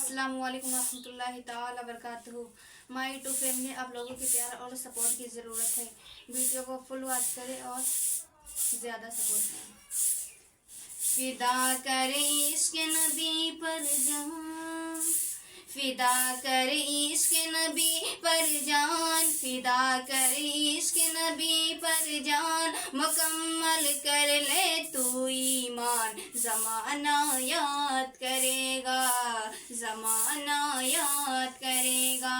अस्सलाम वालेकुम रहमतुल्लाहि ताला वबरकातुहू। माय यूट्यूब फैमिली, आप लोगों के प्यार और सपोर्ट की ज़रूरत है। वीडियो को फुल वॉच करें और ज़्यादा सपोर्ट करें। फिदा करे इश्क नबी पर जान, फिदा करे इश्क नबी पर जान, फिदा करे इश्क नबी पर जान, मुकम्मल कर ले तू ईमान। ज़माना याद करेगा, ज़माना याद करेगा।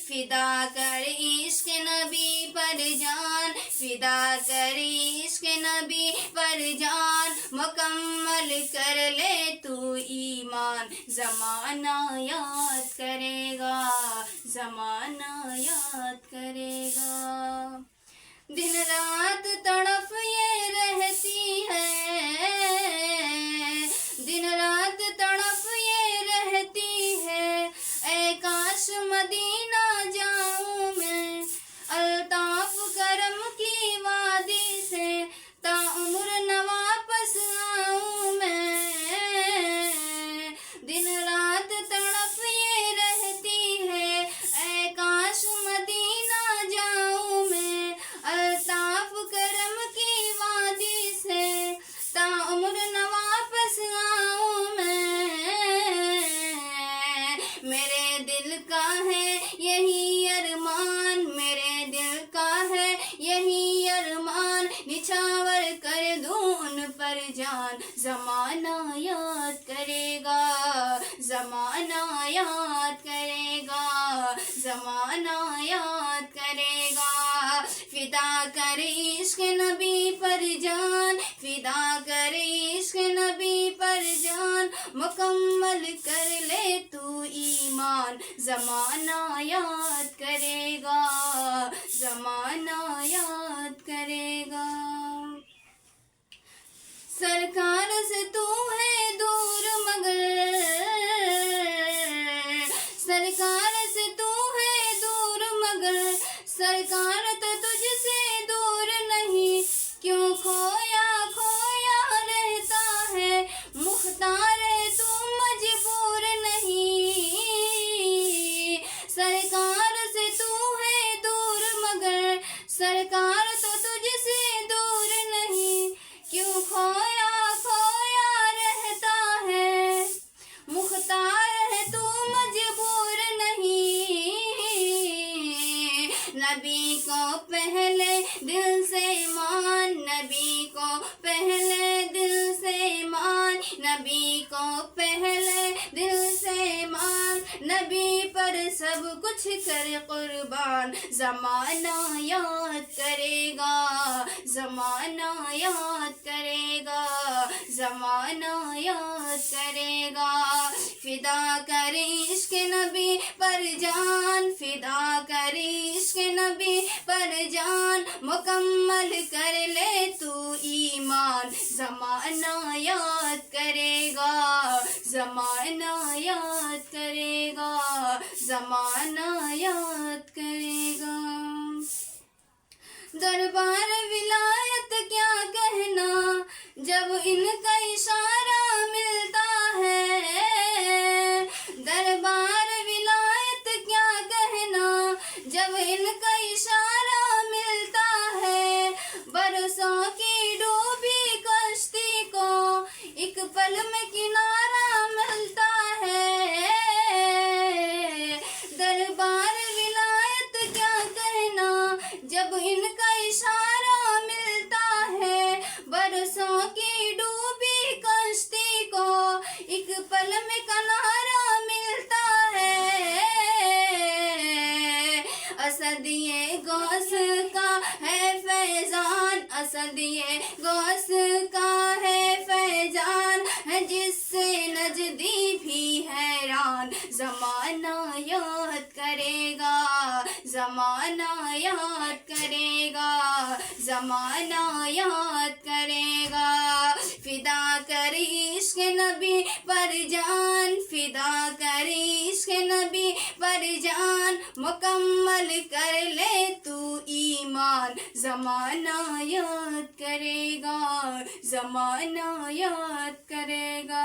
फिदा कर इश्क नबी पर जान, फिदा कर इश्क नबी पर जान, मुकम्मल कर ले तू ईमान। ज़माना याद करेगा, ज़माना याद करेगा। दिन रात तड़प ये रहती है, दिन रात तड़प ये रहती है। ऐ काश मदीना जाऊं मैं, अल्ताफ करम की वादी से, ताउम्र न वापस आऊं मैं। दिन रात तड़प ये रहती है, ऐ काश मदीना जाऊं मैं, अल्ताफ करम की वादी से, ताउम्र न वापस आऊं मैं। मेरे दिल का है यही अरमान, मेरे दिल का है यही अरमान, निछावर कर दूं उन पर जान। ज़माना याद करेगा, ज़माना याद करेगा, ज़माना याद करेगा। फिदा कर इश्क नबी पर जान, फिदा कर इश्क नबी पर जान, मुकम्मल कर ले तू ईमान। ज़माना याद करेगा, ज़माना याद करेगा। सरकार से तू है दूर मगर, सरकार से तू है दूर मगर, सरकार तो तुझसे दूर नहीं। क्यों खोया खोया रहता है, मुख्तार है तू मजबूर नहीं। सरकार से तू है दूर मगर, सरकार तो तुझसे दूर नहीं। क्यों खोया खोया रहता है, मुख्तार है तू मजबूर नहीं। नबी को पहले दिल से मान, नबी को पहले दिल से मान, नबी को पहले दिल से मान, नबी पर सब कुछ कर कुर्बान। ज़माना याद करेगा, ज़माना याद करेगा, ज़माना याद करेगा। फिदा कर इश्क नबी पर जान, फिदा कर इश्क नबी पर जान, मुकम्मल कर ले तू ईमान। ज़माना याद करेगा, ज़माना याद करेगा, ज़माना याद करेगा। दरबार विलायत क्या कहना, जब इनका इशारा मिलता है। दरबार विलायत क्या कहना, जब इनका इशारा मिलता है। बरसों की डूबी कश्ती को एक पल में किनारा मिलता है। दरबार विलायत क्या कहना, जब इनका इशारा मिलता है। बरसों की डूबी कश्ती को एक पल में किनारा मिलता है। असद ये गौस का है फैजान, असद ये गौस का है फैजान, है जिससे नजदी भी हैरान। ज़माना याद करेगा, ज़माना याद करेगा, ज़माना याद करेगा। फिदा कर इश्क नबी पर जान, फिदा कर इश्क नबी पर जान, मुकम्मल कर ले तू ईमान। ज़माना याद करेगा, ज़माना याद करेगा।